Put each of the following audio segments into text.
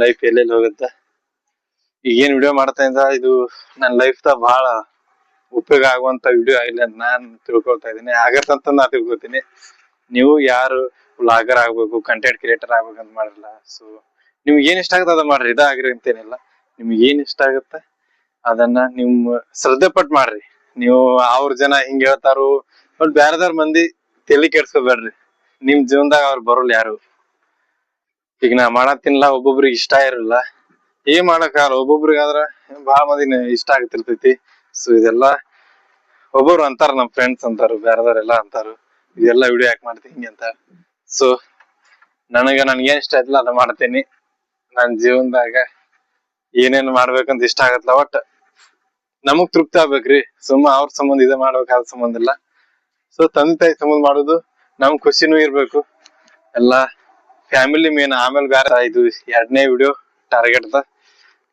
Life ಎಲ್ಲೆಲ್ಲಿ ಹೋಗುತ್ತೆ. ಈಗೇನ್ ವಿಡಿಯೋ ಮಾಡ್ತಾ ಇದ್ದ ಇದು ನನ್ನ ಲೈಫ್ ದ ಬಹಳ ಉಪಯೋಗ ಆಗುವಂತ ವಿಡಿಯೋ ಆಗಿಲ್ಲ ಅಂತ ನಾನ್ ತಿಳ್ಕೊಳ್ತಾ ಇದ್ದೀನಿ. ಆಗತ್ತಂತ ನಾ ತಿಳ್ಕೊತೀನಿ. ನೀವು ಯಾರು ವ್ಲಾಗರ್ ಆಗ್ಬೇಕು, ಕಂಟೆಂಟ್ ಕ್ರಿಯೇಟರ್ ಆಗ್ಬೇಕಂತ ಮಾಡಿರಲ್ಲ. ಸೊ ನಿಮ್ಗೆ ಏನ್ ಇಷ್ಟ ಆಗುತ್ತೆ ಅದನ್ನ ಮಾಡ್ರಿ, ಇದಾಗ್ರಿ ಅಂತೇನಿಲ್ಲ. ನಿಮ್ಗೆ ಏನ್ ಇಷ್ಟ ಆಗುತ್ತೆ ಅದನ್ನ ನಿಮ್ ಶ್ರದ್ಧೆ ಪಟ್ಟು ಮಾಡ್ರಿ. ನೀವು ಅವ್ರ ಜನ ಹಿಂಗ್ ಹೇಳ್ತಾರು ಬಟ್ ಬ್ಯಾರದಾರ್ ಮಂದಿ ತಲೆ ಕೆಡ್ಸ್ಕೊಬೇಡ್ರಿ. ನಿಮ್ ಜೀವನದಾಗ ಅವ್ರು ಬರೋಲ್ಲ ಯಾರು. ಈಗ ನಾ ಮಾಡತ್ತೀನಿಲ್ಲ, ಒಬ್ಬೊಬ್ರಿಗೆ ಇಷ್ಟ ಇರಲ್ಲ, ಏನ್ ಮಾಡಕ್ಕಾಗಲ್ಲ. ಒಬ್ಬೊಬ್ರಿಗಾದ್ರ ಬಾಳ ಮಂದಿ ಇಷ್ಟ ಆಗ್ತಿರ್ತೈತಿ. ಸೊ ಇದೆಲ್ಲ ಒಬ್ಬೊಬ್ರು ಅಂತಾರ, ನಮ್ ಫ್ರೆಂಡ್ಸ್ ಅಂತಾರು, ಬ್ಯಾರದವ್ರೆಲ್ಲಾ ಅಂತಾರು ಇದೆಲ್ಲ ವಿಡಿಯೋ ಯಾಕೆ ಮಾಡ್ತೀನಿ ಹಿಂಗೆ ಅಂತ. ಸೊ ನನ್ಗೇನ್ ಇಷ್ಟ ಆಯ್ತಲ್ಲ ಅದ ಮಾಡ್ತೀನಿ. ನನ್ ಜೀವನದಾಗ ಏನೇನ್ ಮಾಡ್ಬೇಕಂತ ಇಷ್ಟ ಆಗತ್ತಲ್ಲ ಒಟ್ಟ ನಮಗ್ ತೃಪ್ತಿ ಆಗ್ಬೇಕ್ರಿ. ಸುಮ್ಮ ಅವ್ರ ಸಂಬಂಧ ಇದೇ ಮಾಡ್ಬೇಕಾದ ಸಂಬಂಧ ಇಲ್ಲ. ಸೊ ತಂದೆ ತಾಯಿ ಸಂಬಂಧ ಮಾಡೋದು ನಮ್ಗ್ ಖುಷಿನೂ ಇರ್ಬೇಕು. ಎಲ್ಲಾ ಫ್ಯಾಮಿಲಿ ಮೇನ್, ಆಮೇಲೆ ಬೇರೆ. ಇದು 2ನೇ video target the.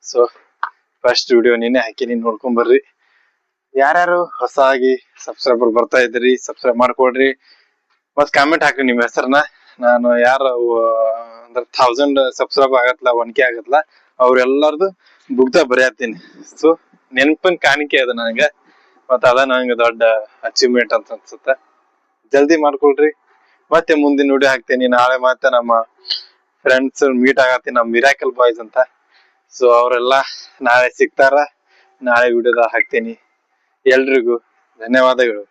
So first video ನೀನೆ ಹಾಕಿನಿ, ನೋಡ್ಕೊಂಡ್ ಬರ್ರಿ. ಯಾರ್ಯಾರು ಹೊಸದಾಗಿ ಸಬ್ಸ್ಕ್ರೈಬರ್ ಬರ್ತಾ ಇದ್ರಿ ಸಬ್ಸ್ಕ್ರೈಬ್ ಮಾಡ್ಕೊಡ್ರಿ. ಮತ್ ಕಾಮೆಂಟ್ ಹಾಕ್ರಿ ನಿಮ್ ಹೆಸರನ್ನ. ನಾನು ಯಾರ ಅಂದ್ರೆ 1000 ಸಬ್ಸ್ಕ್ರೈಬ್ ಆಗತ್ಲ 1K ಆಗತ್ಲ ಅವ್ರೆಲ್ಲಾರ್ದು ಬುಕ್ದಾಗ ಬರೆಯತ್ತೀನಿ. ಸೊ ನೆನಪಿನ ಕಾಣಿಕೆ ಅದ ನನಗ. ಮತ್ತ ಅದ ನಂಗೆ ದೊಡ್ಡ ಅಚೀವ್ಮೆಂಟ್ ಅಂತ ಅನ್ಸುತ್ತೆ. ಜಲ್ದಿ ಮಾಡ್ಕೊಳ್ರಿ. ಮತ್ತೆ ಮುಂದಿನ ವಿಡಿಯೋ ಹಾಕ್ತೀನಿ. ನಾಳೆ ಮತ್ತೆ ನಮ್ಮ ಫ್ರೆಂಡ್ಸ್ ಮೀಟ್ ಆಗತ್ತೀನಿ, ನಮ್ಮ ಮಿರಾಕಲ್ ಬಾಯ್ಸ್ ಅಂತ. ಸೊ ಅವರೆಲ್ಲ ನಾಳೆ ಸಿಗ್ತಾರ. ನಾಳೆ ವಿಡಿಯೋದಾಗ ಹಾಕ್ತೀನಿ. ಎಲ್ರಿಗೂ ಧನ್ಯವಾದಗಳು.